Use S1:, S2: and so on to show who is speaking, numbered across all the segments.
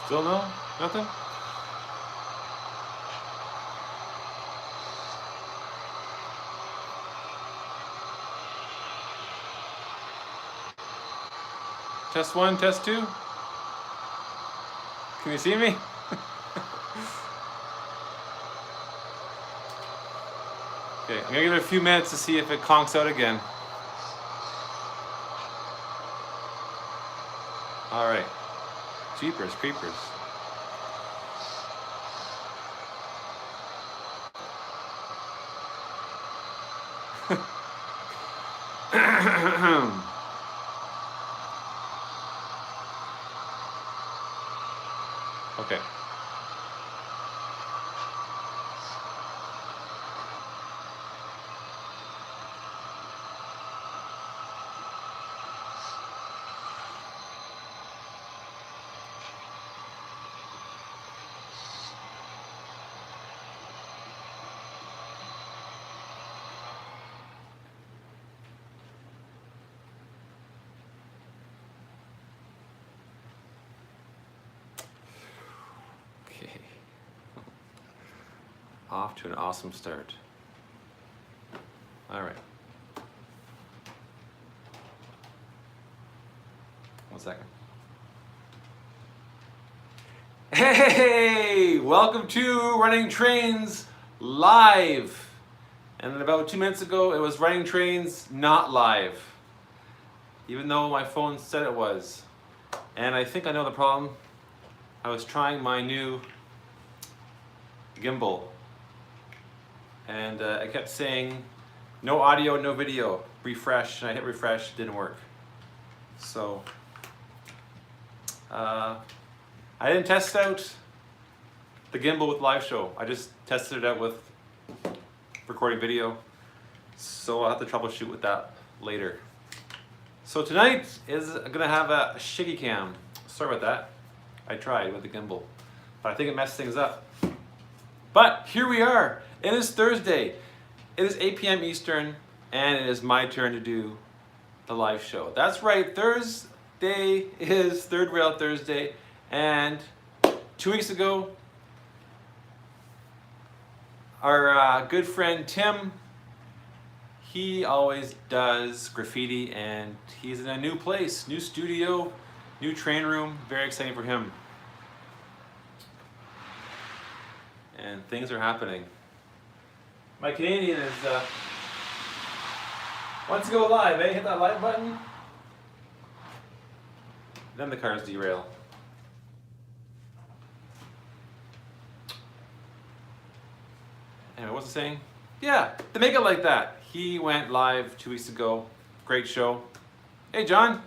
S1: Still no? Nothing? Test 1, test 2. Can you see me? Okay, I'm gonna give it a few minutes to see if it conks out again. All right. Jeepers creepers. Okay. Okay. Off to an awesome start. All right. 1 second. Hey, welcome to Running Trains Live. And about 2 minutes ago, it was Running Trains Not Live, even though my phone said it was. And I think I know the problem. I was trying my new gimbal, and I kept saying, no audio, no video, refresh, and I hit refresh, it didn't work. So, I didn't test out the gimbal with live show. I just tested it out with recording video. So I'll have to troubleshoot with that later. So tonight is gonna have a shiggy cam. Sorry about that. I tried with the gimbal, but I think it messed things up. But here we are. It is Thursday. It is 8 p.m. Eastern, and it is my turn to do the live show. That's right, Thursday is Third Rail Thursday, and 2 weeks ago, our good friend Tim, he always does graffiti, and he's in a new place, new studio, new train room. Very exciting for him. And things are happening. My Canadian is wants to go live, eh? Hit that live button. Then the cars derail. Anyway, what's it saying? Yeah, they make it like that. He went live 2 weeks ago. Great show. Hey, John.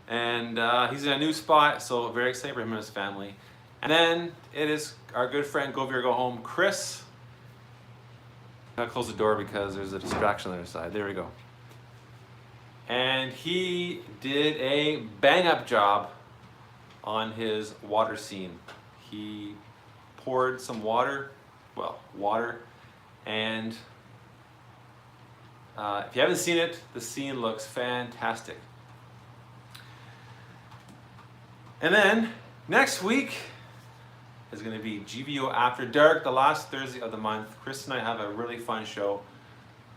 S1: And he's in a new spot, so very excited for him and his family. And then it is our good friend Go Veer Go Home, Chris. I gotta close the door because there's a distraction on the other side. There we go. And he did a bang-up job on his water scene. He poured some water, and if you haven't seen it, the scene looks fantastic. And then next week is going to be GVO After Dark, the last Thursday of the month. Chris and I have a really fun show.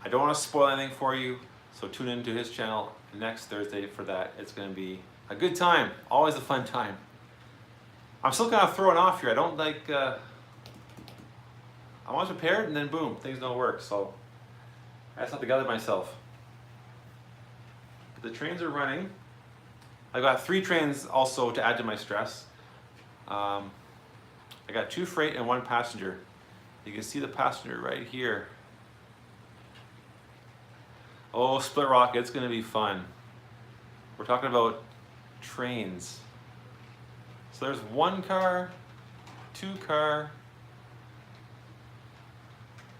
S1: I don't want to spoil anything for you, so tune into his channel next Thursday for that. It's going to be a good time, always a fun time. I'm still kind of thrown off here. I don't like, I was prepared and then boom, things don't work. So I just have to gather myself. The trains are running. I got 3 trains also to add to my stress. I got 2 freight and 1 passenger. You can see the passenger right here. Oh, Split Rock, it's gonna be fun. We're talking about trains. So there's 1 car, 2 car,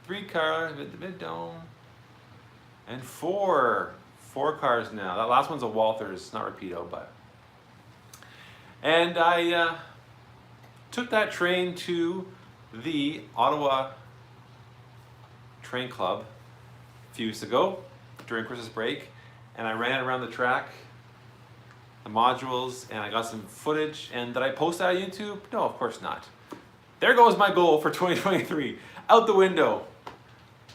S1: 3 cars with the mid-dome, and 4 cars now. That last one's a Walthers, not Rapido, but. And I took that train to the Ottawa Train Club a few weeks ago during Christmas break, and I ran it around the track the modules, and I got some footage. And did I post that on YouTube? No, of course not. There goes my goal for 2023. Out the window.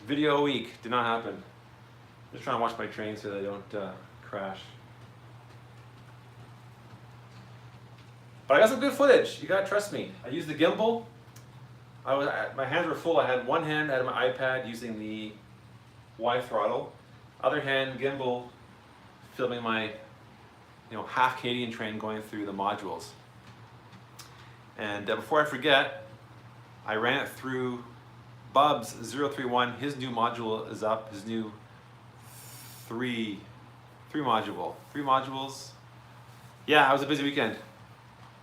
S1: Video a week. Did not happen. Just trying to watch my train so they don't crash. But I got some good footage. You gotta trust me. I used the gimbal. My hands were full. I had one hand out of my iPad using the Y throttle. Other hand gimbal filming my half Canadian train going through the modules. And before I forget, I ran it through Bub's 031. His new module is up. His new three modules. Yeah, it was a busy weekend.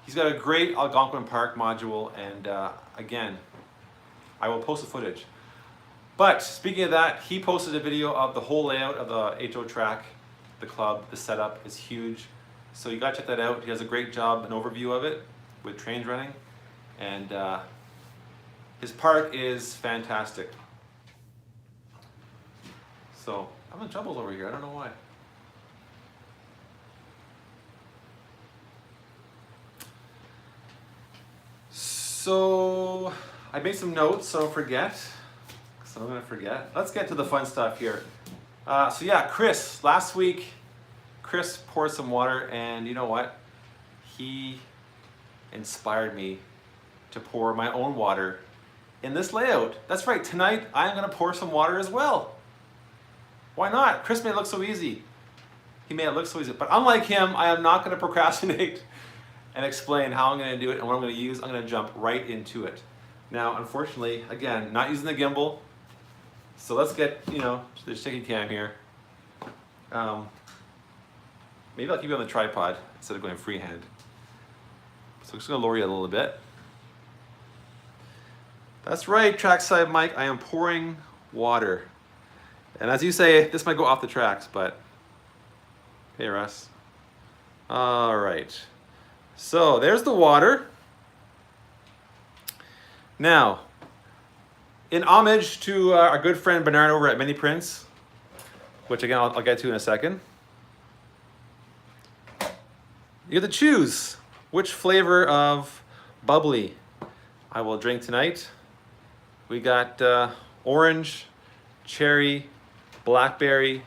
S1: He's got a great Algonquin Park module, and again, I will post the footage. But speaking of that, he posted a video of the whole layout of the HO track, the club, the setup is huge. So you gotta check that out. He does a great job, an overview of it with trains running. And his park is fantastic. So I'm in trouble over here, I don't know why. So I made some notes so I don't forget. So I'm gonna forget. Let's get to the fun stuff here. So yeah, Chris, last week, Chris poured some water, and you know what? He inspired me to pour my own water in this layout. That's right, tonight I'm gonna pour some water as well. Why not? Chris made it look so easy. He made it look so easy, but unlike him, I am not gonna procrastinate and explain how I'm gonna do it and what I'm gonna use. I'm gonna jump right into it. Now, unfortunately, again, not using the gimbal, so let's get, to the shaky cam here. Maybe I'll keep it on the tripod instead of going freehand. So I'm just gonna lower you a little bit. That's right, trackside Mike, I am pouring water. And as you say, this might go off the tracks, but hey Russ. All right, so there's the water. Now, in homage to our good friend Bernard over at Mini Prince, which again I'll get to in a second, you get to choose which flavor of bubbly I will drink tonight. We got orange, cherry, blackberry,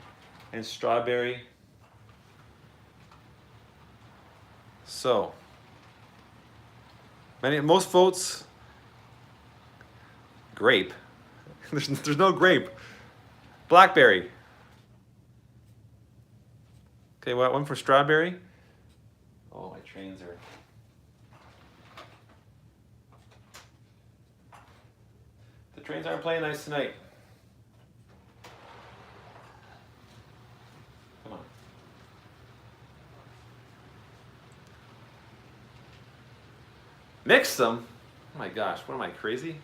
S1: and strawberry. So, most votes, grape. There's no grape. Blackberry. Okay, what one for strawberry? Oh, my trains are. The trains aren't playing nice tonight. Come on. Mix them? Oh my gosh, what am I, crazy?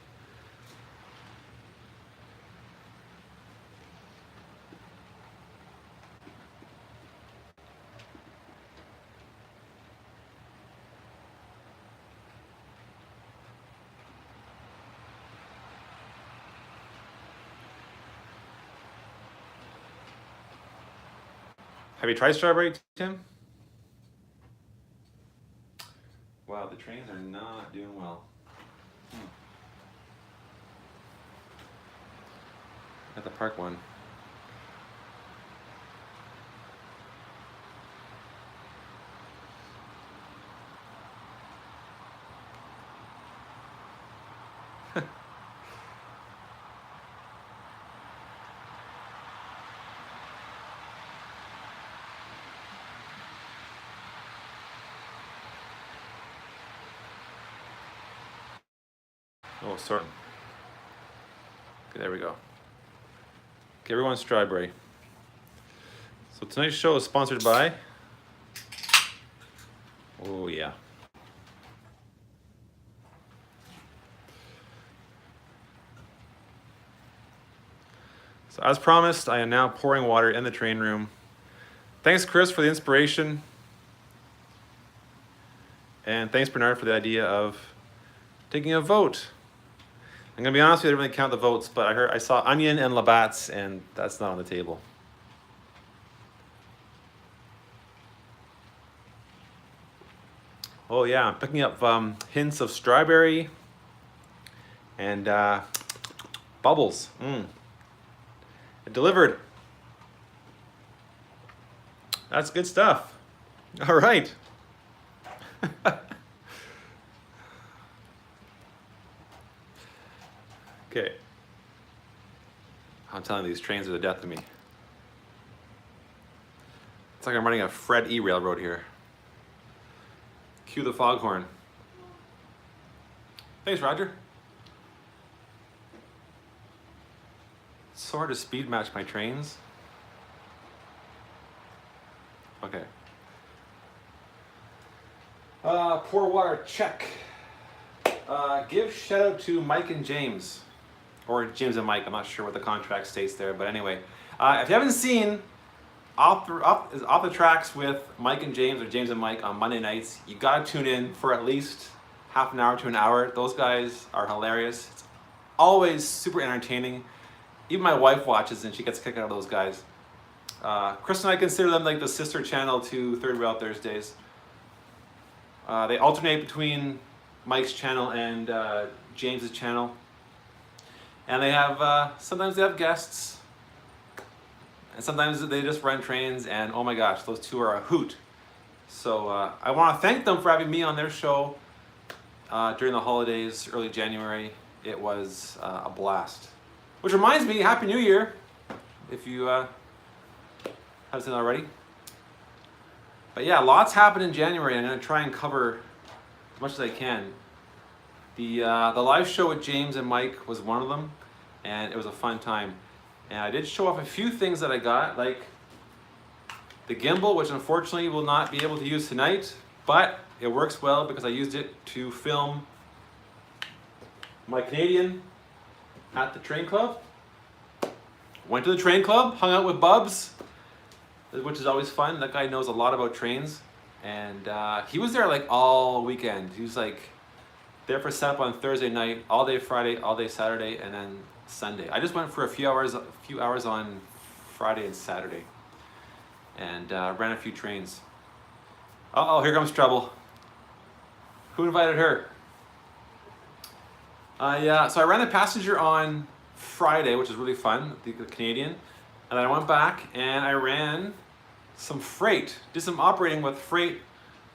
S1: Have you tried strawberry, Tim? Wow, the trains are not doing well. At the park one. Oh, sorry. Okay, there we go. Okay, everyone's strawberry. So tonight's show is sponsored by. Oh yeah. So as promised, I am now pouring water in the train room. Thanks, Chris, for the inspiration. And thanks, Bernard, for the idea of taking a vote. I'm gonna be honest with you, I didn't really count the votes, but I saw onion and Labatt's, and that's not on the table. Oh yeah, I'm picking up hints of strawberry and bubbles. It delivered. That's good stuff. All right. Okay. I'm telling you, these trains are the death of me. It's like I'm running a Fred E railroad here. Cue the foghorn. Thanks, Roger. It's so hard to speed match my trains. Okay. Pour water, check. Give shout out to Mike and James. Or James and Mike, I'm not sure what the contract states there, but anyway. If you haven't seen off the tracks with Mike and James or James and Mike on Monday nights, you gotta tune in for at least half an hour to an hour. Those guys are hilarious. It's always super entertaining. Even my wife watches and she gets a kick out of those guys. Chris and I consider them like the sister channel to Third Rail Thursdays. They alternate between Mike's channel and James's channel. And they have, sometimes they have guests. And sometimes they just run trains, and oh my gosh, those two are a hoot. So I want to thank them for having me on their show during the holidays, early January. It was a blast. Which reminds me, Happy New Year, if you haven't seen it already. But yeah, lots happened in January. I'm going to try and cover as much as I can. The live show with James and Mike was one of them, and it was a fun time. And I did show off a few things that I got, like the gimbal, which unfortunately will not be able to use tonight, but it works well because I used it to film my Canadian at the train club. Went to the train club, hung out with Bubs, which is always fun. That guy knows a lot about trains. And he was there like all weekend. He was like there for setup on Thursday night, all day Friday, all day Saturday, and then Sunday. I just went for a few hours on Friday and Saturday, and ran a few trains. Uh-oh, here comes trouble. Who invited her? Yeah, so I ran the passenger on Friday, which is really fun, the Canadian, and then I went back and I ran some freight, did some operating with freight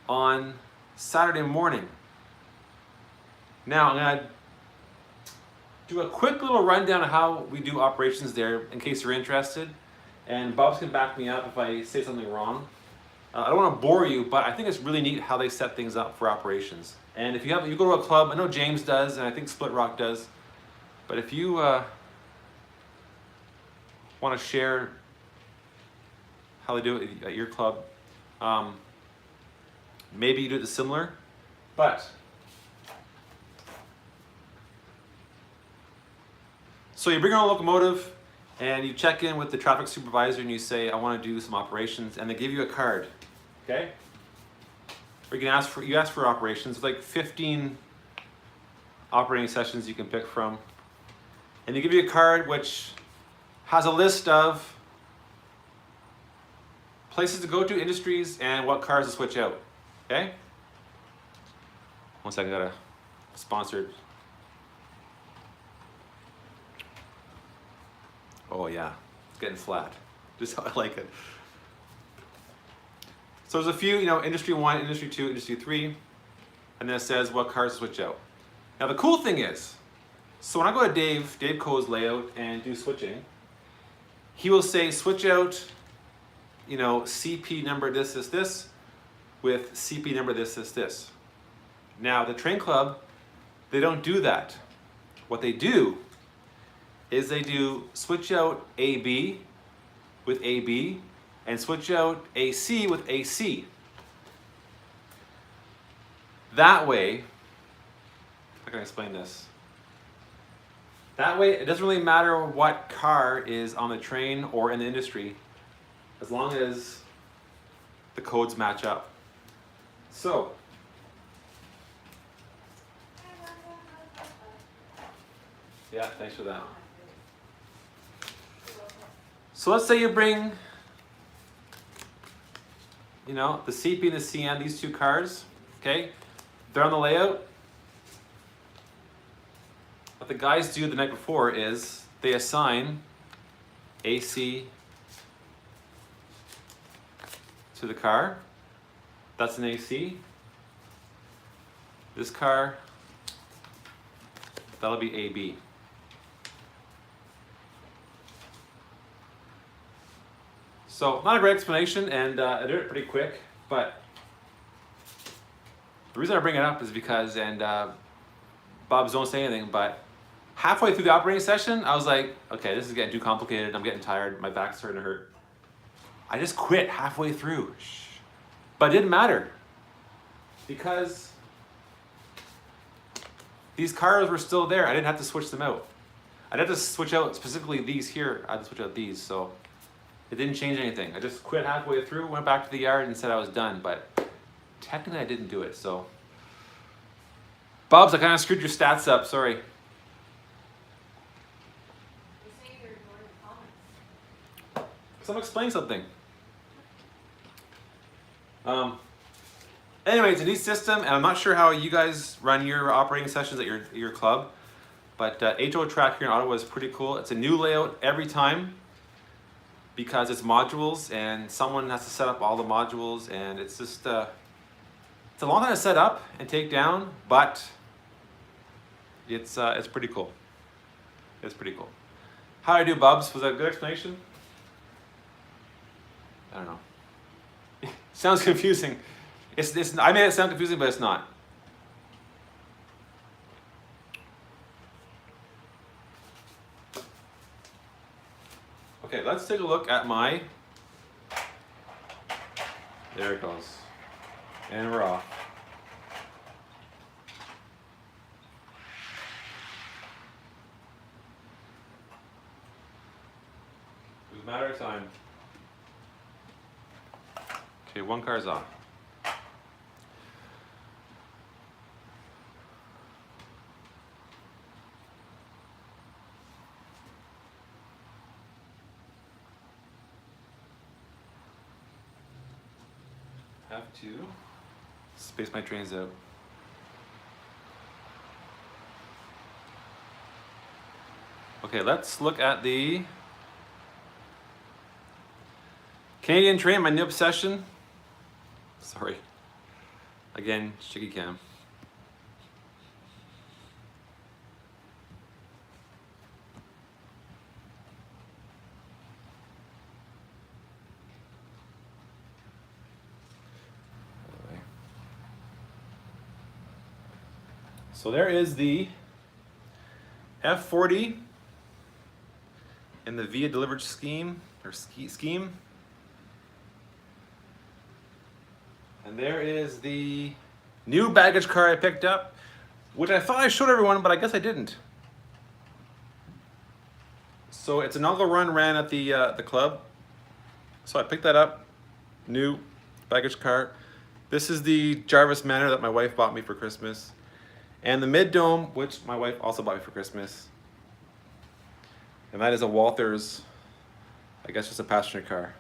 S1: on Saturday morning. Now I'm gonna do a quick little rundown of how we do operations there in case you're interested, and Bob's can back me up if I say something wrong. I don't want to bore you, but I think it's really neat how they set things up for operations. And if you go to a club, I know James does, and I think Split Rock does, but if you want to share how they do it at your club, maybe you do it similar, but so you bring your own locomotive and you check in with the traffic supervisor and you say, I want to do some operations, and they give you a card, okay? Or you ask for operations, like 15 operating sessions you can pick from. And they give you a card which has a list of places to go to, industries, and what cars to switch out, okay? One second, I got a sponsored. Oh yeah, it's getting flat. Just how I like it. So there's a few, industry 1, industry 2, industry 3, and then it says what cars to switch out. Now the cool thing is, so when I go to Dave Coe's layout and do switching, he will say switch out, CP number this with CP number this. Now the train club, they don't do that. What they do is they do switch out AB with AB and switch out AC with AC. That way, how can I explain this? That way, it doesn't really matter what car is on the train or in the industry, as long as the codes match up. So, yeah, thanks for that. So let's say you bring, the CP and the CN, these two cars, okay? they're on the layout. What the guys do the night before is they assign AC to the car. That's an AC. This car, that'll be AB. So not a great explanation, and I did it pretty quick, but the reason I bring it up is because, and Bob's don't say anything, but halfway through the operating session, I was like, okay, this is getting too complicated. I'm getting tired. My back's starting to hurt. I just quit halfway through. But it didn't matter because these cars were still there. I didn't have to switch them out. I'd have to switch out specifically these here. I had to switch out these, so it didn't change anything. I just quit halfway through, went back to the yard and said I was done, but technically I didn't do it, so. Bobs, I kind of screwed your stats up, sorry. Someone explain something. Anyway, it's a neat system, and I'm not sure how you guys run your operating sessions at your club, but HO Track here in Ottawa is pretty cool. It's a new layout every time because it's modules, and someone has to set up all the modules, and it's just it's a long time to set up and take down, but it's pretty cool. It's pretty cool. How do I do, Bubs? Was that a good explanation? I don't know. Sounds confusing. It's I made it sound confusing, but it's not. Okay, let's take a look at my. There it goes. And we're off. It was a matter of time. Okay, one car's off. Have to space my trains out. Okay, let's look at the Canadian train, my new obsession. Sorry. Again, shaky cam. So there is the F40 in the Via delivered scheme, or scheme. And there is the new baggage car I picked up, which I thought I showed everyone, but I guess I didn't. So it's an inaugural run ran at the club. So I picked that up, new baggage car. This is the Jarvis Manor that my wife bought me for Christmas. And the mid-dome, which my wife also bought me for Christmas. And that is a Walthers, I guess just a passenger car.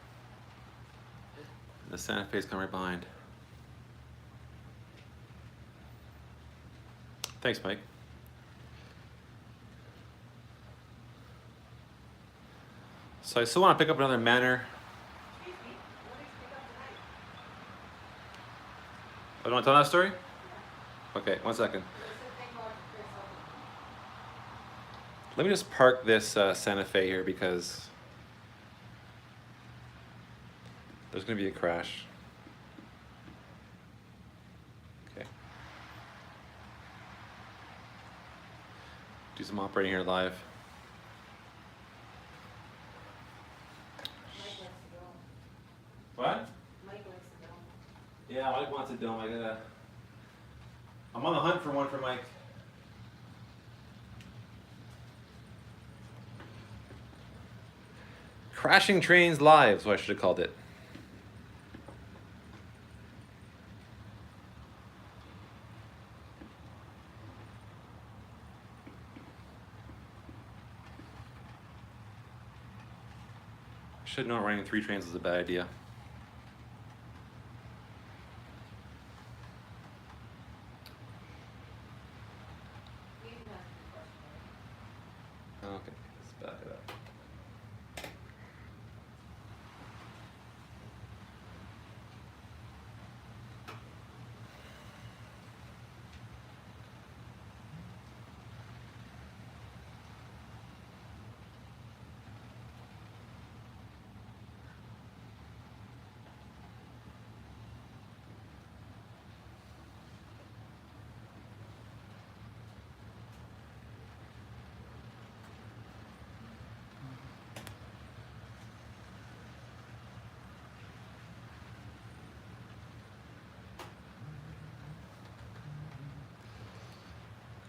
S1: And the Santa Fe's coming right behind. Thanks, Mike. So I still want to pick up another Manor. Oh, you want to tell that story? Okay, 1 second. Let me just park this Santa Fe here because there's going to be a crash. Okay. Do some operating here live. What? Mike likes a dome. Yeah, Mike wants a dome. I'm on the hunt for one for Mike. Crashing Trains Live is what I should have called it. I should know running 3 trains is a bad idea. Okay, let's back it up.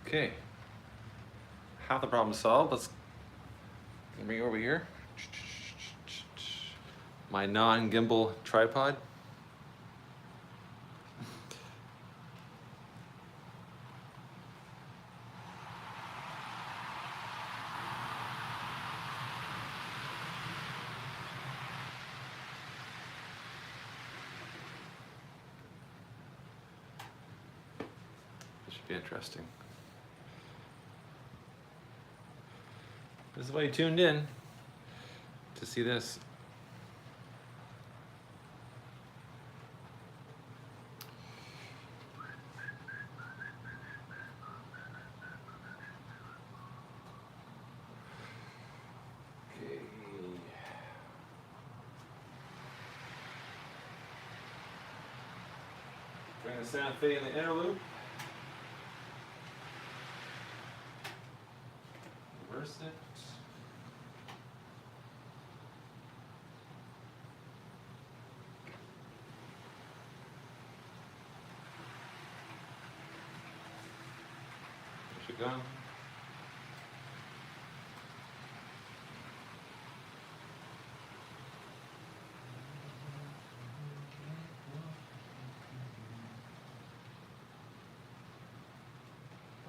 S1: Okay, half the problem solved. Let's bring it over here. My non-gimbal tripod. This should be interesting. This is why you tuned in to see this. Okay. Bring the Santa Fe in the inner loop. Reverse it. Push it down.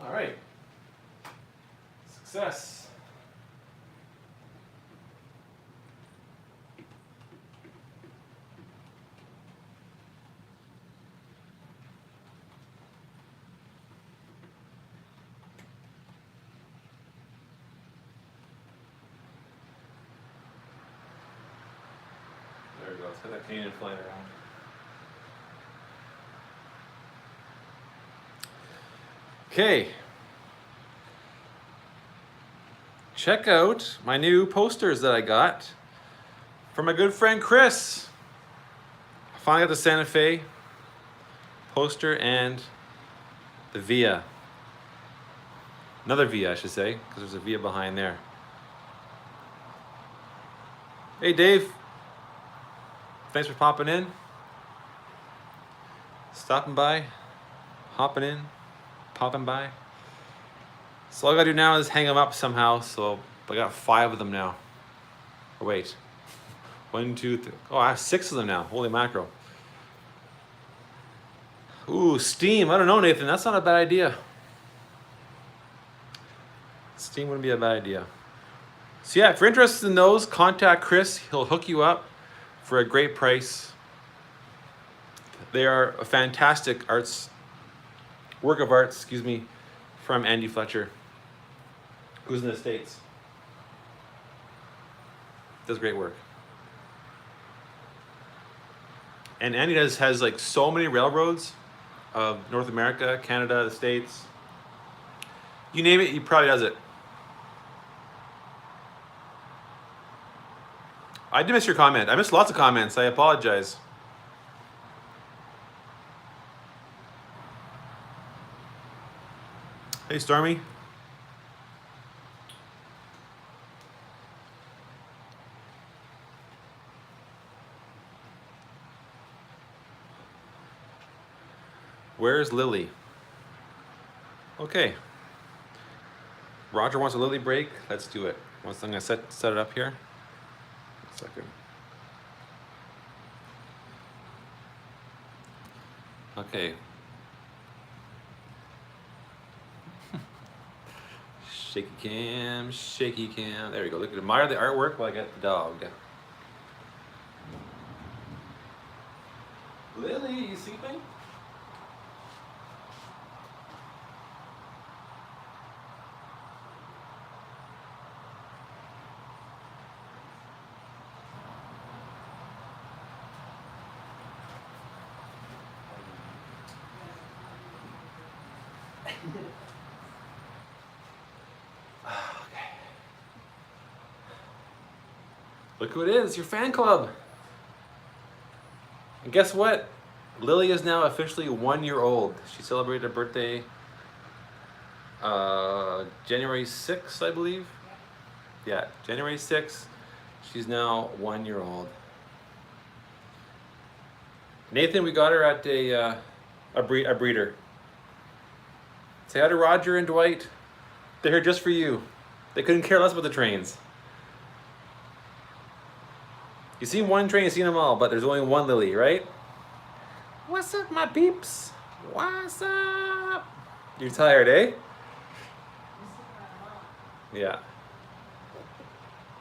S1: All right. Success. There we go. Let's get that Canadian flying around. Okay. Check out my new posters that I got from my good friend Chris. I finally got the Santa Fe poster and the Via. Another Via, I should say, because there's a Via behind there. Hey Dave, thanks for popping in. Stopping by, hopping in, popping by. So all I gotta do now is hang them up somehow, so I got 5 of them now. Oh wait, 1, 2, 3, oh I have 6 of them now, holy mackerel. Ooh, Steam, I don't know Nathan, that's not a bad idea. Steam wouldn't be a bad idea. So yeah, if you're interested in those, contact Chris, he'll hook you up for a great price. They are a fantastic work of art, from Andy Fletcher, who's in the States. Does great work. And Andy has like so many railroads of North America, Canada, the States. You name it, he probably does it. I did miss your comment. I missed lots of comments. I apologize. Hey, Stormy. Where's Lily? Okay. Roger wants a Lily break. Let's do it. I'm gonna set it up here. A second. Okay. Shaky cam, shaky cam. There we go. Look at admire the artwork while I get the dog. Lily, you sleeping? Okay. Look who it is, your fan club. And guess what? Lily is now officially 1 year old. She celebrated her birthday January 6th, I believe. Yeah, January 6th. She's now 1 year old. Nathan, we got her at a breeder. Say hi to Roger and Dwight. They're here just for you. They couldn't care less about the trains. You've seen one train, you've seen them all, but there's only one Lily, right? What's up, my peeps? What's up? You're tired, eh? Yeah.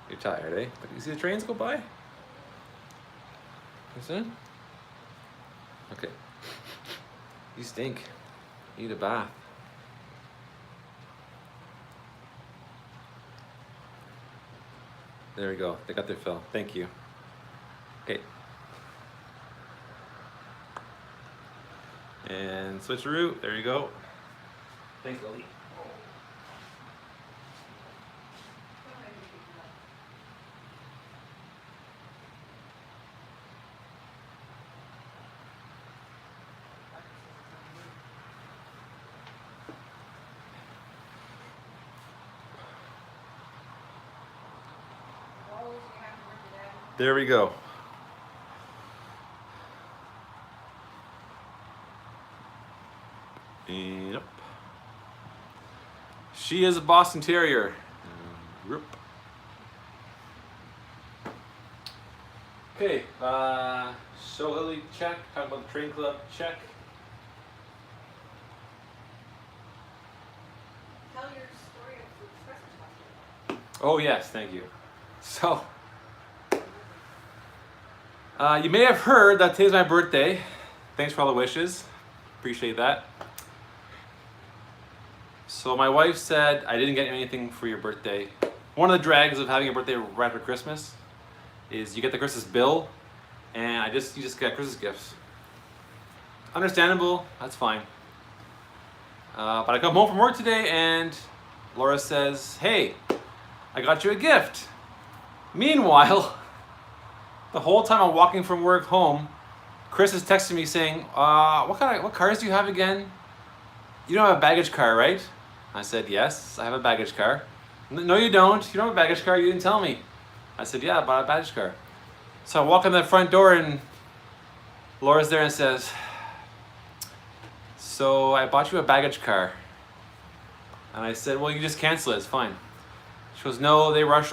S1: You're tired, eh? But you see the trains go by? You see? Okay. You stink. You need a bath. There we go. They got their fill. Thank you. Okay. And switcheroo. There you go. Thanks, Lily. There we go. Yep. She is a Boston Terrier. Yep. Okay, show Lily, check. Talk about the train club, check.
S2: Tell your story of the Christmas party.
S1: Oh yes, thank you. So, you may have heard that today's my birthday. Thanks for all the wishes. Appreciate that. So my wife said I didn't get anything for your birthday. One of the drags of having a birthday right after Christmas is you get the Christmas bill, and you just get Christmas gifts. Understandable, that's fine. But I come home from work today and Laura says, "Hey, I got you a gift." Meanwhile, the whole time I'm walking from work home, Chris is texting me saying, what cars do you have again? You don't have a baggage car, right? I said, yes, I have a baggage car. No, you don't. You don't have a baggage car. You didn't tell me. I said, yeah, I bought a baggage car. So I walk in the front door and Laura's there and says, so I bought you a baggage car. And I said, well, you can just cancel it. It's fine. She goes, no, they rushed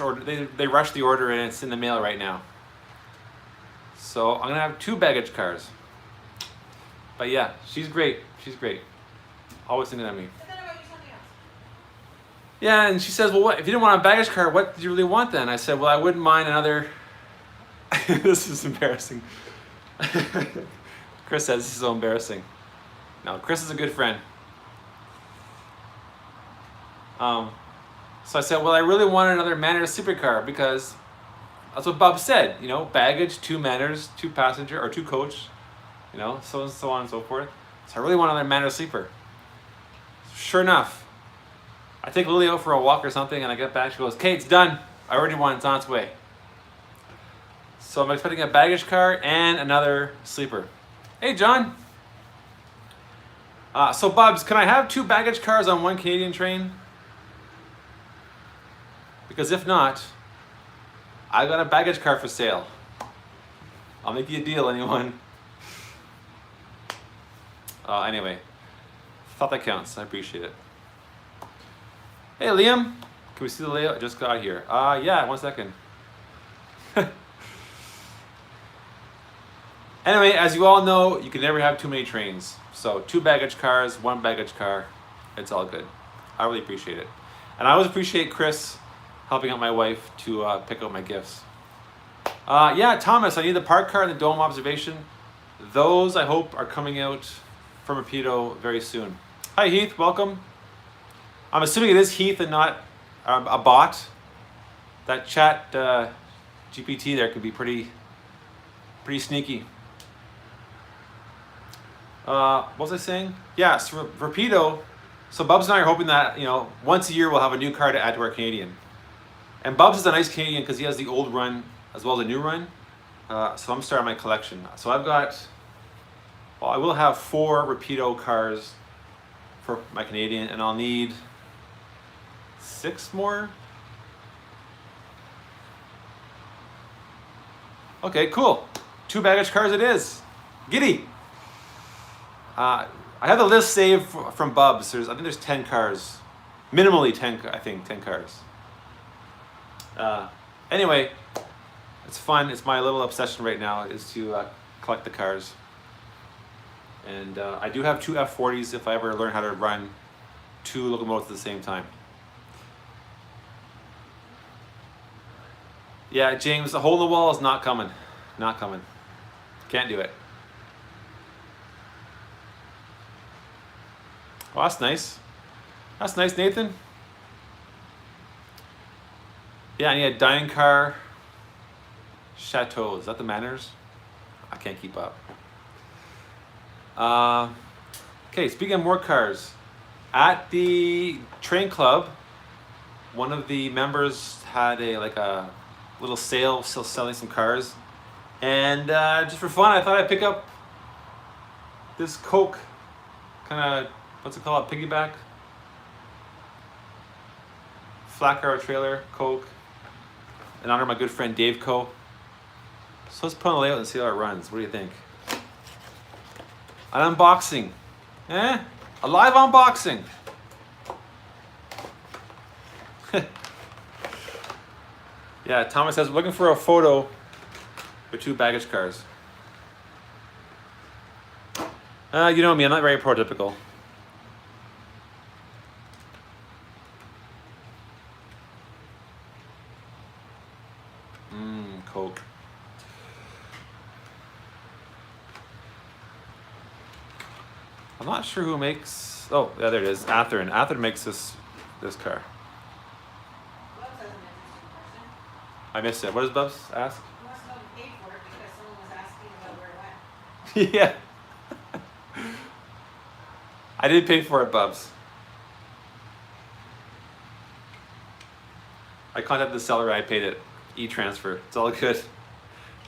S1: the order and it's in the mail right now. So I'm gonna have 2 baggage cars. But yeah, she's great. She's great. Always thinking of me.
S2: And then I wrote you something else.
S1: Yeah, and she says, well, what if you didn't want a baggage car, what did you really want then? I said, well, I wouldn't mind another. This is embarrassing. Chris says this is so embarrassing. No, Chris is a good friend. So I said, well, I really want another manners sleeper car because that's what Bob said, you know, baggage, 2 manners, 2 passenger, or 2 coach, you know, so on and so forth. So I really want another manners sleeper. Sure enough, I take Lily out for a walk or something and I get back, she goes, okay, it's done. I already won, it's on its way. So I'm expecting a baggage car and another sleeper. Hey, John. So Bubs, can I have 2 baggage cars on 1 Canadian train? Because if not, I got a baggage car for sale. I'll make you a deal, anyone. Anyway, thought that counts. I appreciate it. Hey, Liam. Can we see the layout? I just got here. Yeah, 1 second. Anyway, as you all know, you can never have too many trains. So 2 baggage cars, 1 baggage car. It's all good. I really appreciate it. And I always appreciate Chris helping out my wife to pick out my gifts. Yeah, Thomas, I need the park car and the dome observation. Those, I hope, are coming out from Rapido very soon. Hi, Heath. Welcome. I'm assuming it is Heath and not a bot. That chat GPT there could be pretty sneaky. What was I saying? Yeah, so Rapido, So Bubs and I are hoping that, you know, once a year we'll have a new car to add to our Canadian. And Bubs is a nice Canadian because he has the old run as well as the new run. So I'm starting my collection. So I've got, well, I will have 4 Rapido cars for my Canadian, and I'll need 6 more. Okay, cool. 2 baggage cars it is. Giddy. I have the list saved from Bubs. I think there's 10 cars. Minimally 10, I think, 10 cars. Anyway, it's fun. It's my little obsession right now is to collect the cars. And I do have 2 F40s if I ever learn how to run 2 locomotives at the same time. Yeah, James, a hole in the wall is not coming. Not coming. Can't do it. Oh, that's nice. That's nice, Nathan. Yeah, and he had dining car chateau. Is that the manners? I can't keep up. Okay, speaking of more cars, at the train club, one of the members had a little sale, still selling some cars, and just for fun, I thought I'd pick up this Coke, kind of, what's it called, piggyback, flat car trailer, Coke, in honor of my good friend Dave Co. So let's put on the layout and see how it runs. What do you think? An unboxing. A live unboxing. Yeah, Thomas says, looking for a photo with 2 baggage cars. You know me, I'm not very prototypical. Coke. I'm not sure who makes. Oh, yeah, there it is. Athearn. Athearn makes this car.
S2: Bubs has an interesting question.
S1: I missed it. What does Bubs ask?
S2: He wants to know who paid for it because someone was asking about where it went.
S1: Yeah. I did pay for it, Bubs. I contacted the seller. I paid it. E-transfer. It's all good.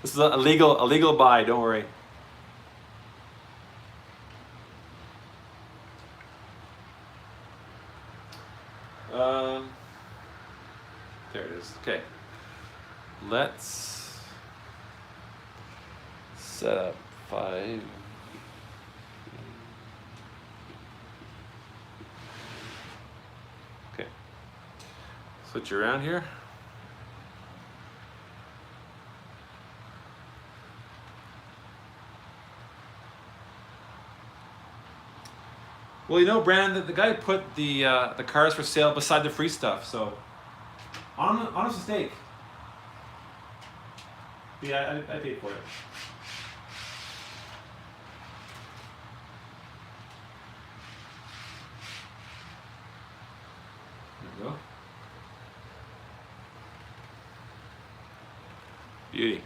S1: This is a legal buy. Don't worry. There it is. Okay. Let's set up 5. Okay. Switch around here. Well, you know, Brand, the guy put the cars for sale beside the free stuff, so honest mistake. Yeah, I paid for it. There we go. Beauty.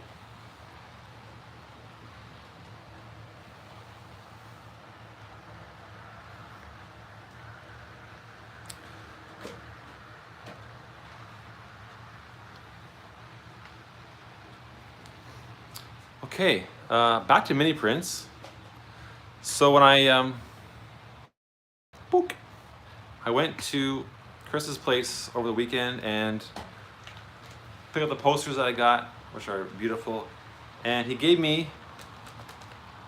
S1: Okay, back to mini prints. So when I went to Chris's place over the weekend and picked up the posters that I got, which are beautiful, and he gave me,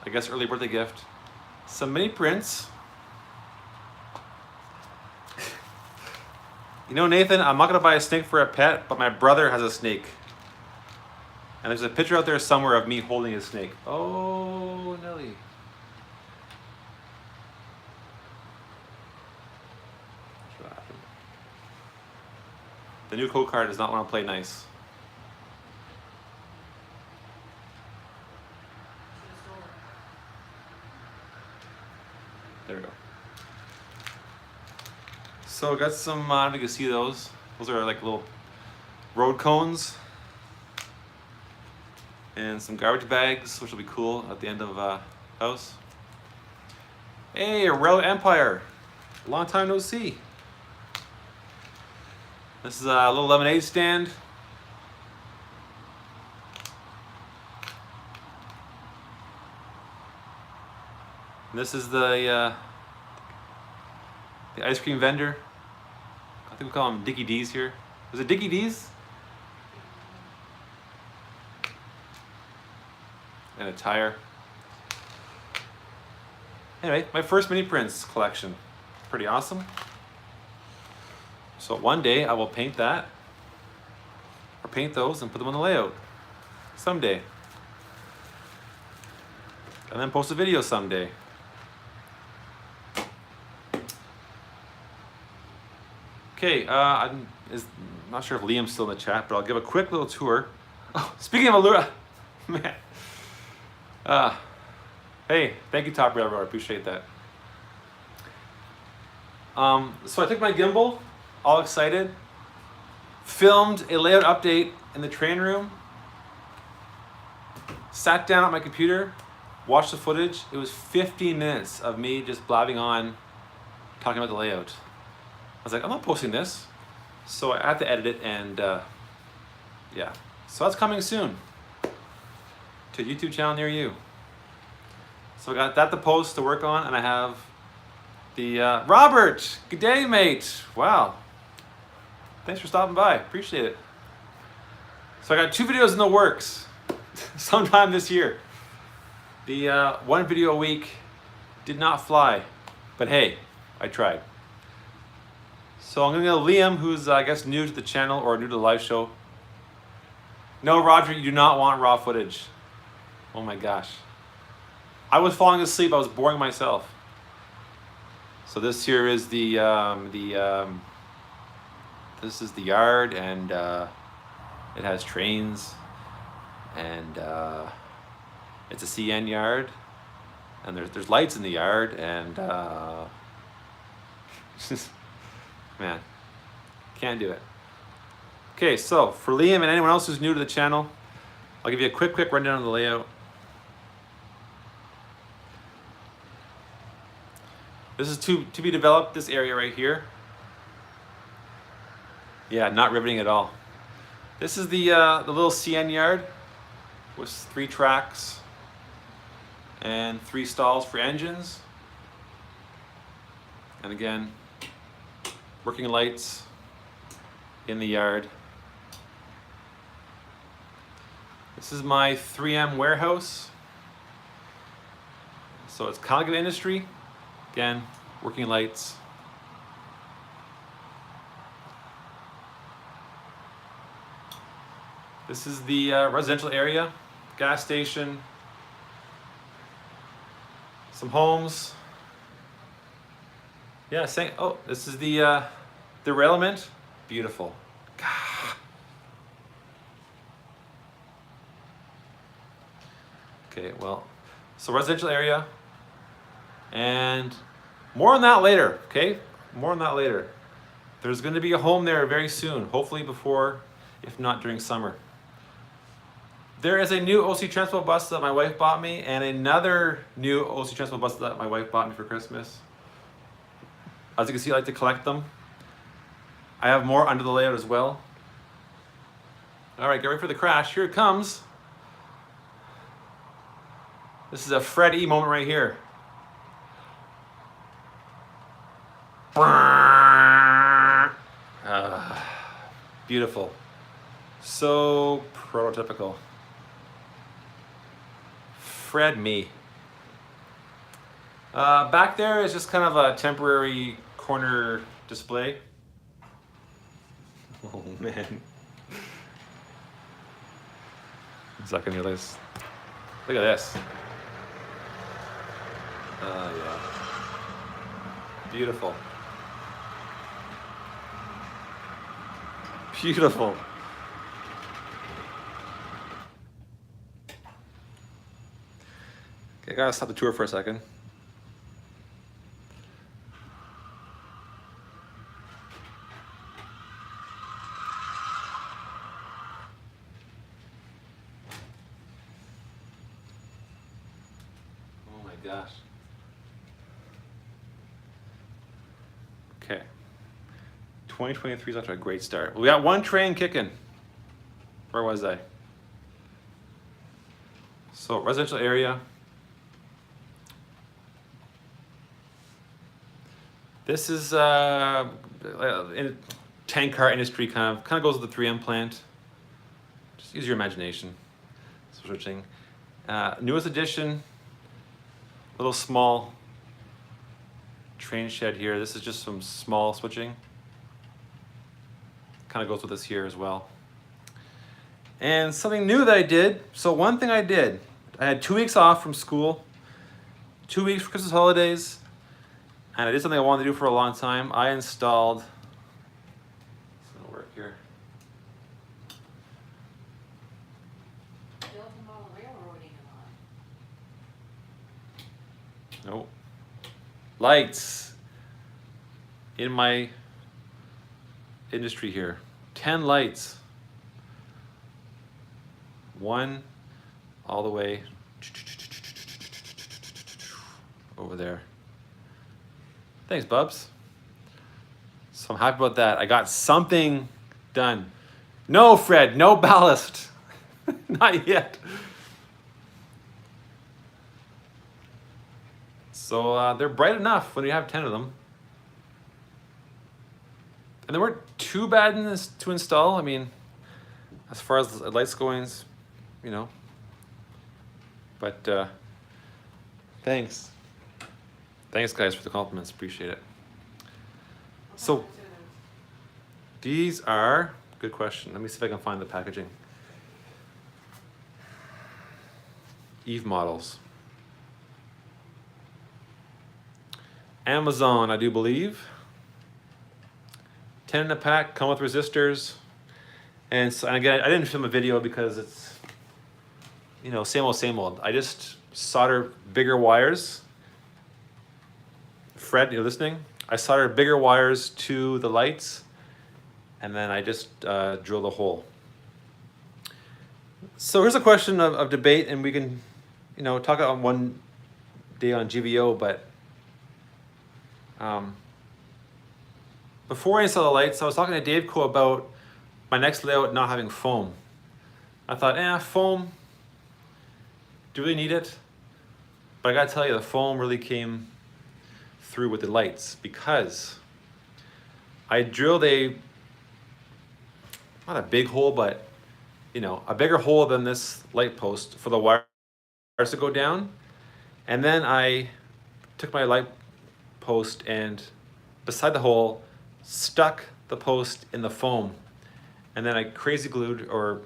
S1: I guess, early birthday gift, some mini prints. You know, Nathan, I'm not gonna buy a snake for a pet, but my brother has a snake. And there's a picture out there somewhere of me holding a snake. Oh, Nelly. What happened? The new code card does not want to play nice. There we go. So I got some, I don't know if you can see those. Those are like little road cones. And some garbage bags, which will be cool at the end of house. Hey, Rail Empire. Long time no see. This is a little lemonade stand. And this is the ice cream vendor. I think we call him Dickie D's here. Was it Dickie D's? And a tire. Anyway, my first mini prints collection. Pretty awesome. So one day I will paint that, or paint those and put them on the layout. Someday. And then post a video someday. Okay, I'm not sure if Liam's still in the chat, but I'll give a quick little tour. Oh, speaking of Allura, man. Hey, thank you, Top Railroad. I appreciate that. So I took my gimbal, all excited, filmed a layout update in the train room, sat down at my computer, watched the footage. It was 15 minutes of me just blabbing on, talking about the layout. I was like, I'm not posting this. So I had to edit it, and yeah. So that's coming soon to a YouTube channel near you. So I got that to post, to work on, and I have the Robert. Good day, mate. Wow. Thanks for stopping by. Appreciate it. So I got 2 videos in the works sometime this year. The 1 video a week did not fly, but hey, I tried. So I'm gonna go Liam, who's I guess new to the channel or new to the live show. No, Roger, you do not want raw footage. Oh my gosh. I was falling asleep. I was boring myself. So this here is the this is the yard, and it has trains, and it's a CN yard, and there's lights in the yard, and man, can't do it. Okay, so for Liam and anyone else who's new to the channel, I'll give you a quick rundown of the layout. This is to be developed, this area right here. Yeah, not riveting at all. This is the little CN yard with 3 tracks and 3 stalls for engines. And again, working lights in the yard. This is my 3M warehouse. So it's kind of like an industry. Again, working lights. This is the residential area, gas station, some homes. Yeah, saying, oh, this is the derailment. Beautiful. Okay, well, so residential area, and more on that later, okay? More on that later. There's going to be a home there very soon, hopefully before, if not during summer. There is a new OC Transpo bus that my wife bought me, and another new OC Transpo bus that my wife bought me for Christmas. As you can see, I like to collect them. I have more under the layout as well. All right, get ready for the crash. Here it comes. This is a Fred E moment right here. Beautiful. So prototypical. Fred me. Back there is just kind of a temporary corner display. Oh man. Is that gonna be this? Look at this. Yeah. Beautiful. Beautiful. Okay, I gotta stop the tour for a second. Oh my gosh. 2023 is off to a great start. We got one train kicking. Where was I? So residential area. This is in tank car industry, kind of goes with the 3M plant. Just use your imagination. Switching. Newest addition, little small train shed here. This is just some small switching. Kind of goes with this here as well. And something new that I did. So one thing I did, I had 2 weeks off from school, 2 weeks for Christmas holidays, and I did something I wanted to do for a long time. I installed, it's gonna work here.
S2: Built them all railroading them on.
S1: Nope. Lights in my industry here. 10 lights. One all the way over there. Thanks, Bubs. So I'm happy about that. I got something done. No, Fred, no ballast. Not yet. So they're bright enough when you have 10 of them. And they weren't too bad in this to install. I mean, as far as the lights goings, you know. But thanks. Thanks, guys, for the compliments. Appreciate it. So these are, good question. Let me see if I can find the packaging. Eve models. Amazon, I do believe. 10 in a pack, come with resistors. And, so, and again, I didn't film a video because it's, you know, same old. I just solder bigger wires. Fred, you're listening? I soldered bigger wires to the lights, and then I just drill the hole. So here's a question of debate, and we can, you know, talk on one day on GVO, but before I install the lights, I was talking to Dave Co about my next layout not having foam. I thought, foam, do you really need it? But I gotta tell you, the foam really came through with the lights because I drilled not a big hole, but you know, a bigger hole than this light post for the wires to go down. And then I took my light post and beside the hole, stuck the post in the foam. And then I crazy glued it or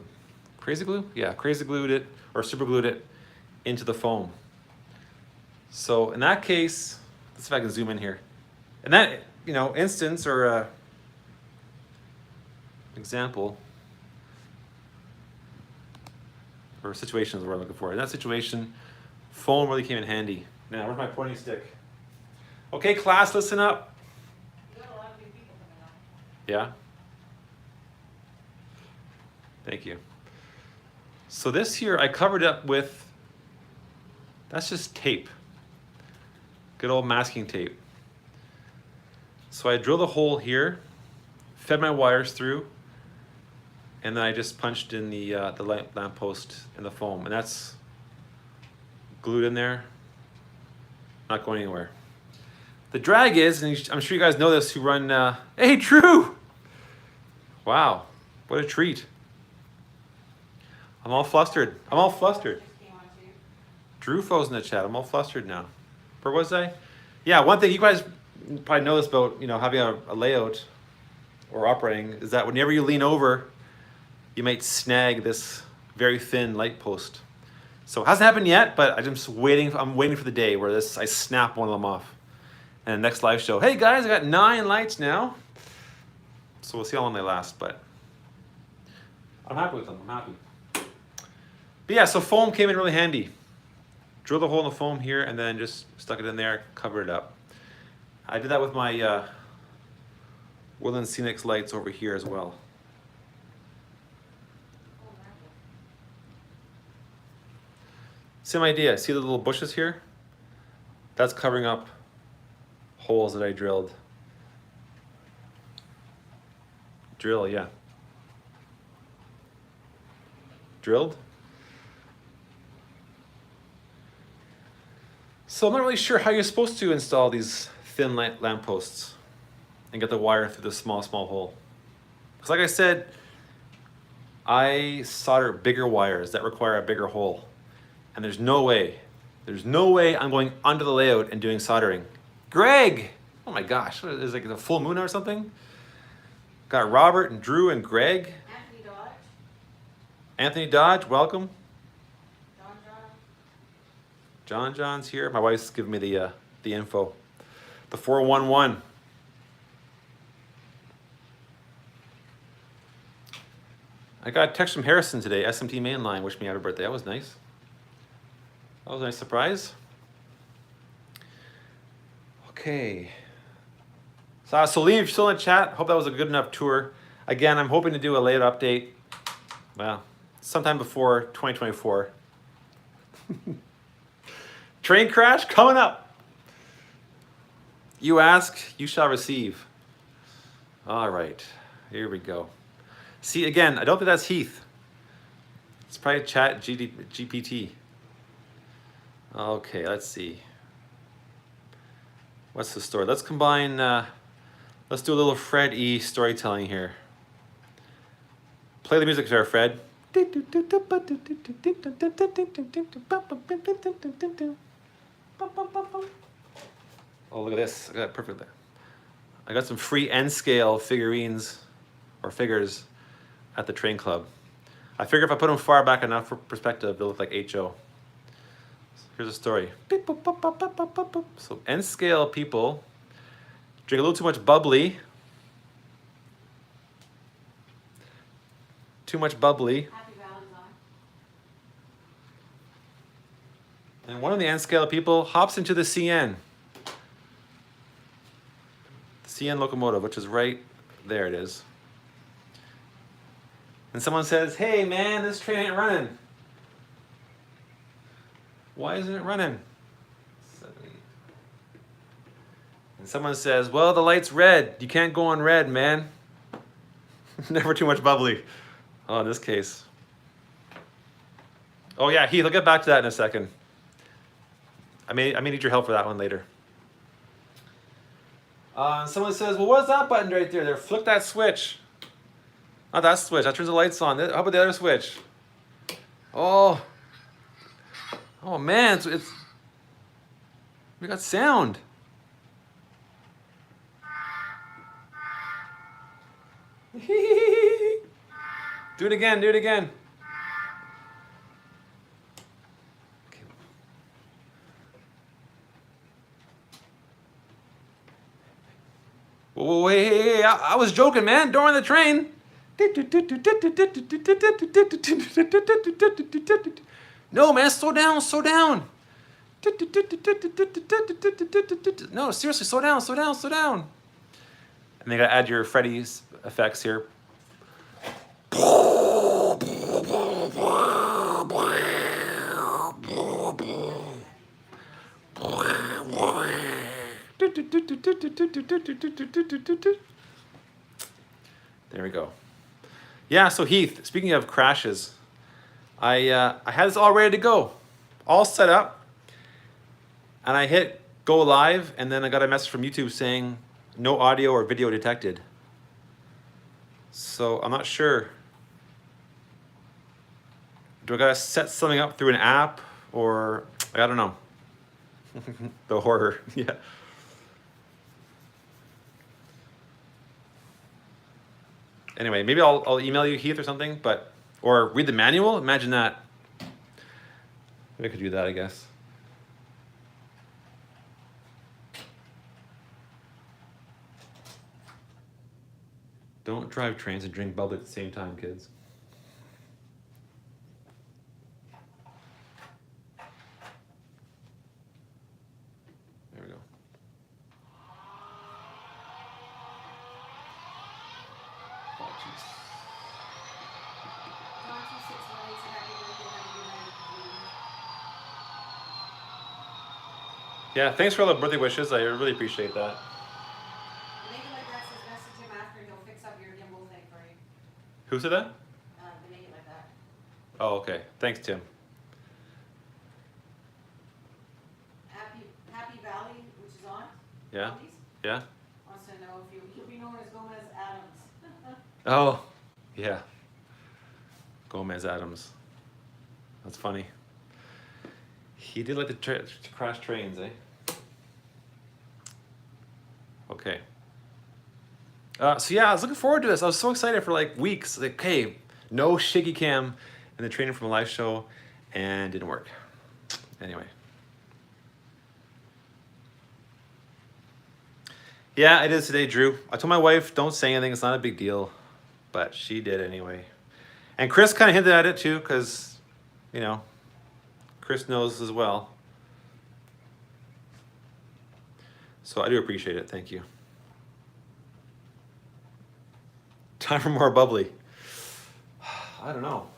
S1: super glued it into the foam. So in that case, let's see if I can zoom in here. In that, you know, instance or example or situation is what I'm looking for. In that situation, foam really came in handy. Now, where's my pointing stick? Okay, class, listen up.
S2: You got a lot of new people coming on.
S1: Yeah. Thank you. So this here, I covered up with, that's just tape. Good old masking tape. So I drilled a hole here, fed my wires through, and then I just punched in the lamp post in the foam, and that's glued in there, not going anywhere. The drag is, and I'm sure you guys know this who run, hey Drew! Wow, what a treat. I'm all flustered. Drew froze in the chat. I'm all flustered now. Where was I? Yeah, one thing you guys probably know this about, you know, having a layout or operating is that whenever you lean over, you might snag this very thin light post. So it hasn't happened yet, but I'm waiting for the day where I snap one of them off. And the next live show, hey guys, I got 9 lights now. So we'll see how long they last, but I'm happy with them, I'm happy. But yeah, so foam came in really handy. Drilled a hole in the foam here and then just stuck it in there, covered it up. I did that with my Woodland Scenics lights over here as well. Same idea, see the little bushes here? That's covering up holes that I drilled. Drill, yeah. Drilled? So I'm not really sure how you're supposed to install these thin lampposts and get the wire through the small hole. Because like I said, I solder bigger wires that require a bigger hole. And there's no way I'm going under the layout and doing soldering. Greg! Oh my gosh, what is it, like a full moon or something? Got Robert and Drew and Greg.
S2: Anthony Dodge.
S1: Anthony Dodge, welcome.
S2: John.
S1: John's here. My wife's giving me the info. The 411. I got a text from Harrison today, SMT mainline, wished me happy birthday. That was nice. That was a nice surprise. Okay. So Salim, if you're still in chat, hope that was a good enough tour. Again, I'm hoping to do a layout update, well, sometime before 2024. Train crash coming up. You ask, you shall receive. All right, here we go. See, again, I don't think that's Heath. It's probably Chat GPT. Okay, let's see. What's the story? Let's combine, let's do a little Fred E storytelling here. Play the music there, Fred. Oh, look at this. I got it perfect there. I got some free N-scale figurines or figures at the train club. I figure if I put them far back enough for perspective, they'll look like HO. Here's a story. So N-scale people drink a little too much bubbly. Too much bubbly.
S2: Happy Valentine.
S1: And one of the N-scale people hops into the CN. The CN locomotive, which is right there it is. And someone says, hey man, this train ain't running. Why isn't it running? And someone says, well, the light's red. You can't go on red, man. Never too much bubbly. Oh, in this case. Oh yeah, Heath, I'll get back to that in a second. I may need your help for that one later. Someone says, well, what's that button right there? Flick that switch. Not that switch, that turns the lights on. How about the other switch? Oh man, it's we got sound. Do it again, do it again. Okay. Whoa, hey, I was joking, man. Don't run the train. No, man, slow down, slow down. No, seriously, slow down, slow down, slow down. And then you gotta add your Freddy's effects here. There we go. Yeah, so Heath, speaking of crashes, I had this all ready to go, all set up, and I hit go live, and then I got a message from YouTube saying no audio or video detected. So I'm not sure. Do I gotta set something up through an app, or I don't know. The horror, yeah. Anyway, maybe I'll email you, Heath, or something, or read the manual. Imagine that. Maybe I could do that, I guess. Don't drive trains and drink bubbly at the same time, kids. There we go. Oh, jeez.
S2: John 2618 said happy birthday, have a good night.
S1: Yeah, thanks for all the birthday wishes. I really appreciate that.
S2: Maybe like that's his message him after, and he'll fix up your gimbal thing for
S1: Who said that?
S2: They make it like that.
S1: Oh, okay. Thanks, Tim.
S2: Happy Valley, which is on.
S1: Yeah.
S2: Counties,
S1: Yeah.
S2: wants to know if you'll be known as Gomez Adams.
S1: Oh, yeah. Gomez Adams. That's funny. He did like to crash trains, eh? Okay. So yeah, I was looking forward to this. I was so excited for like weeks. Like, hey, no shaky cam in the training from a live show, and didn't work. Anyway. Yeah, it is today, Drew. I told my wife, don't say anything. It's not a big deal, but she did anyway. And Chris kind of hinted at it too, because, you know, Chris knows as well. So I do appreciate it. Thank you. Time for more bubbly. I don't know.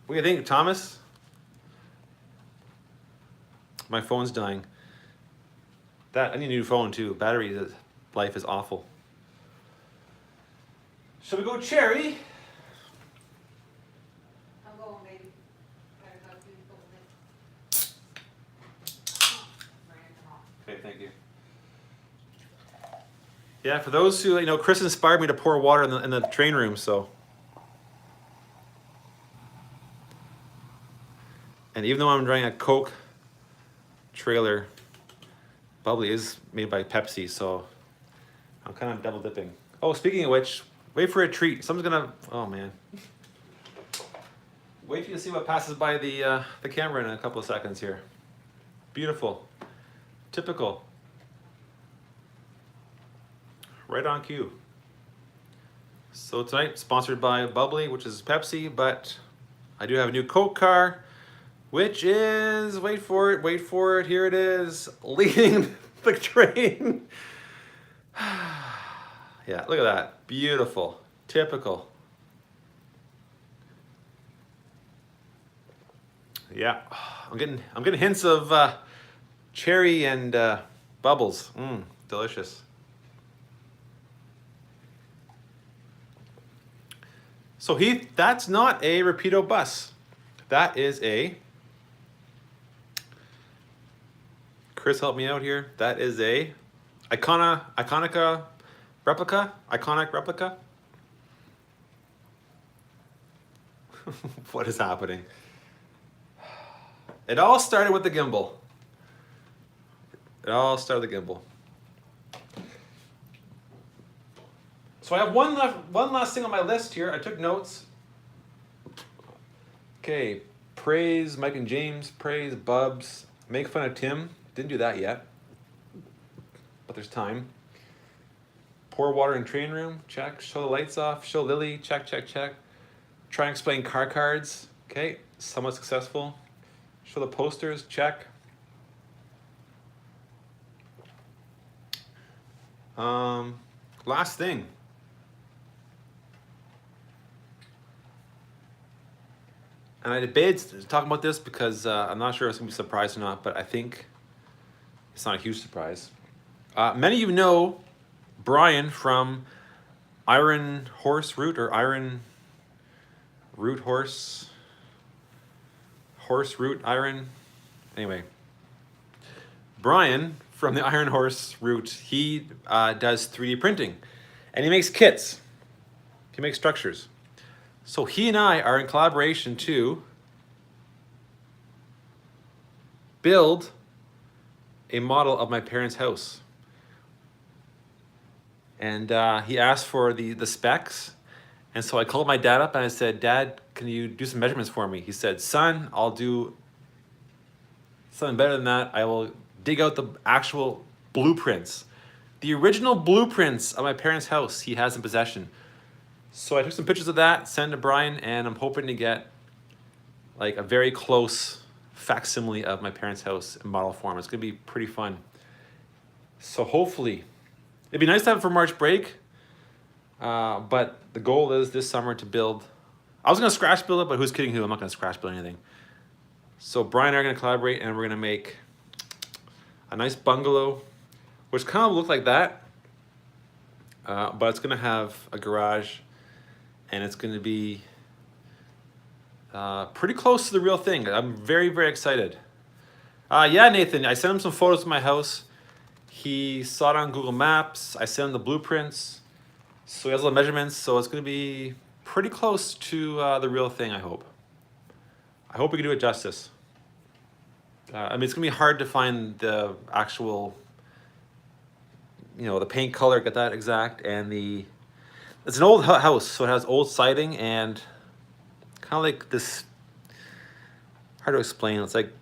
S1: What do you think, Thomas? My phone's dying. I need a new phone too. Battery life is awful. Shall we go cherry?
S2: I'm going, baby. Gotta go through the whole thing.
S1: Okay, thank you. Yeah, for those who, you know, Chris inspired me to pour water in the train room, so. And even though I'm driving a Coke trailer, bubbly is made by Pepsi, so I'm kind of double dipping. Oh, speaking of which, wait for a treat. Someone's gonna, oh man. Wait till you see what passes by the camera in a couple of seconds here. Beautiful, typical. Right on cue. So tonight, sponsored by Bubbly, which is Pepsi, but I do have a new Coke car, which is, wait for it, here it is, leading the train. Yeah, look at that, beautiful, typical. Yeah, I'm getting hints of cherry and bubbles. Delicious. So Heath, that's not a Rapido bus. That is a, Chris help me out here. That is a iconic replica. What is happening? It all started with the gimbal. So I have one last thing on my list here. I took notes. Okay, praise Mike and James, praise Bubs, make fun of Tim. Didn't do that yet, but there's time. Pour water in train room, check. Show the lights off, show Lily, check. Try and explain car cards, okay, somewhat successful. Show the posters, check. Last thing. And I debated talking about this because I'm not sure if it's going to be a surprise or not, but I think it's not a huge surprise. Many of you know Brian from Iron Horse Root, or Iron Root Horse Root Iron. Anyway, Brian from the Iron Horse Root, he does 3D printing, and he makes kits. He makes structures. So he and I are in collaboration to build a model of my parents' house. And he asked for the specs. And so I called my dad up and I said, Dad, can you do some measurements for me? He said, son, I'll do something better than that. I will dig out the actual blueprints. The original blueprints of my parents' house he has in possession. So I took some pictures of that, sent to Brian, and I'm hoping to get like a very close facsimile of my parents' house in model form. It's gonna be pretty fun. So hopefully, it'd be nice to have it for March break, but the goal is this summer to build. I was gonna scratch build it, but who's kidding who? I'm not gonna scratch build anything. So Brian and I are gonna collaborate, and we're gonna make a nice bungalow, which kind of look like that, but it's gonna have a garage and it's going to be pretty close to the real thing. I'm very, very excited. Yeah, Nathan, I sent him some photos of my house. He saw it on Google Maps. I sent him the blueprints. So he has all the measurements. So it's going to be pretty close to the real thing, I hope. I hope we can do it justice. I mean, it's going to be hard to find the actual, the paint color, get that exact. And it's an old house, so it has old siding and kind of like this, hard to explain. It's like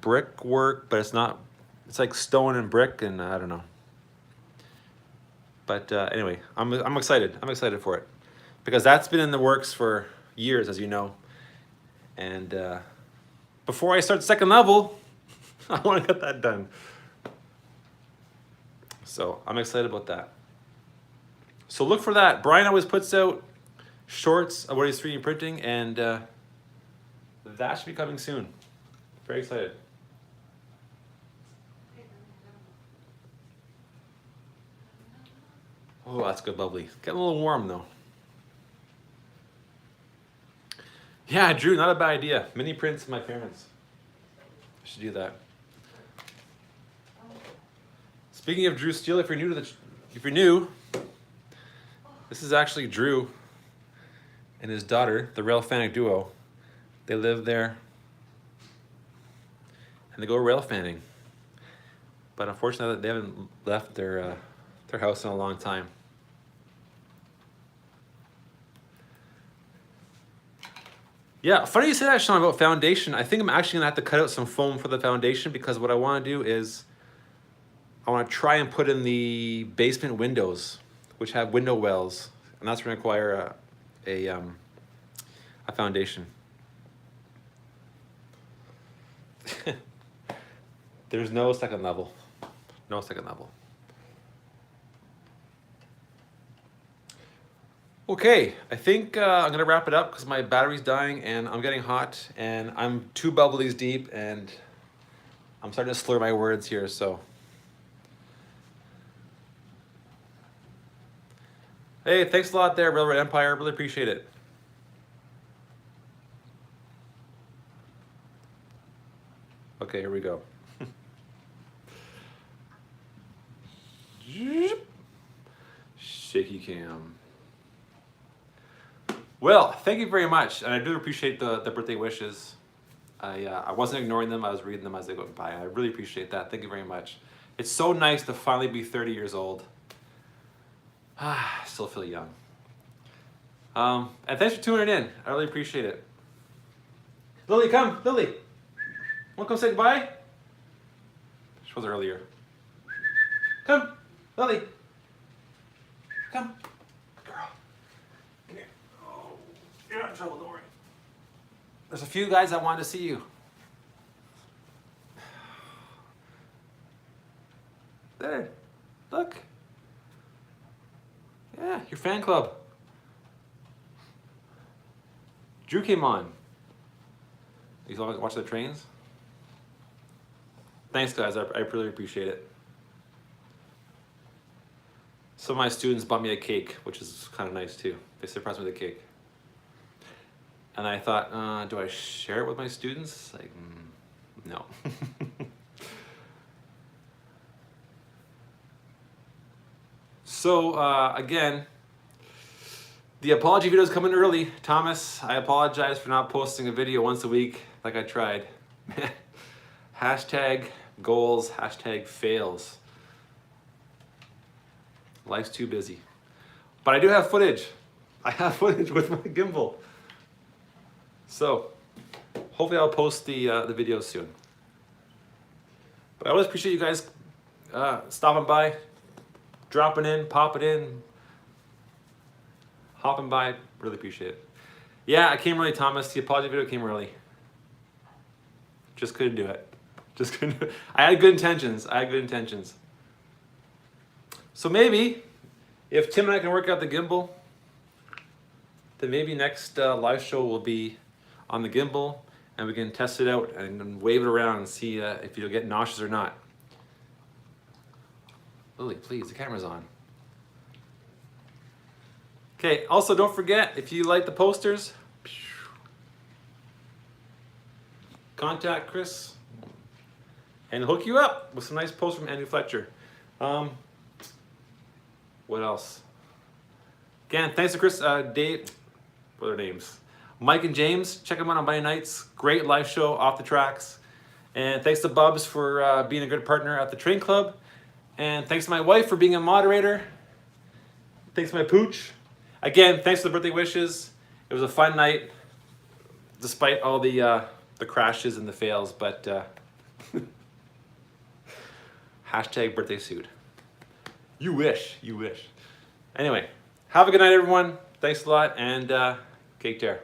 S1: brickwork, but it's not. It's like stone and brick, and I don't know. But anyway, I'm excited. I'm excited for it because that's been in the works for years, as you know. And before I start second level, I want to get that done. So I'm excited about that. So look for that. Brian always puts out shorts of what he's 3D printing, and that should be coming soon. Very excited. Oh, that's good, bubbly. Getting a little warm though. Yeah, Drew, not a bad idea. Mini prints of my parents. I should do that. Speaking of Drew Steele, if you're new, this is actually Drew and his daughter, the Rail Fanning duo. They live there and they go rail fanning. But unfortunately, they haven't left their house in a long time. Yeah, funny you say that, Sean, about foundation. I think I'm actually gonna have to cut out some foam for the foundation because what I want to do is I want to try and put in the basement windows, which have window wells, and that's going to require a foundation. There's no second level. No second level. Okay, I think I'm gonna wrap it up because my battery's dying and I'm getting hot and I'm 2 bubblies deep and I'm starting to slur my words here, so. Hey, thanks a lot there, Railroad Empire, really appreciate it. Okay, here we go. Shaky cam. Well, thank you very much, and I do appreciate the birthday wishes. I wasn't ignoring them, I was reading them as they went by. I really appreciate that, thank you very much. It's so nice to finally be 30 years old. I still feel young. And thanks for tuning in, I really appreciate it. Lily, come, Lily. Wanna come say goodbye? She was earlier. Come, Lily. Come. Girl. Come here. Oh, you're not in trouble, don't worry. There's a few guys that wanted to see you. There. Look. Yeah, your fan club. Drew came on. You watch the trains? Thanks, guys. I really appreciate it. Some of my students bought me a cake, which is kind of nice too. They surprised me with a cake. And I thought, do I share it with my students? Like, no. So, again, the apology video is coming early. Thomas, I apologize for not posting a video once a week like I tried. Hashtag goals, hashtag fails. Life's too busy. But I do have footage. I have footage with my gimbal. So, hopefully I'll post the video soon. But I always appreciate you guys stopping by, dropping in, popping in, hopping by. Really appreciate it. Yeah, I came early, Thomas. The apology video came early. Just couldn't do it. Just couldn't do it. I had good intentions. So maybe, if Tim and I can work out the gimbal, then maybe next live show will be on the gimbal and we can test it out and wave it around and see if you'll get nauseous or not. Lily, please, the camera's on. Okay, also don't forget, if you like the posters, contact Chris and he'll hook you up with some nice posters from Andrew Fletcher. What else? Again, thanks to Chris, Dave, what are their names? Mike and James, check them out on Monday nights. Great live show, Off the Tracks. And thanks to Bubs for being a good partner at the Train Club. And thanks to my wife for being a moderator. Thanks to my pooch. Again, thanks for the birthday wishes. It was a fun night, despite all the crashes and the fails, but hashtag birthday suit. You wish, you wish. Anyway, have a good night, everyone. Thanks a lot, and take care.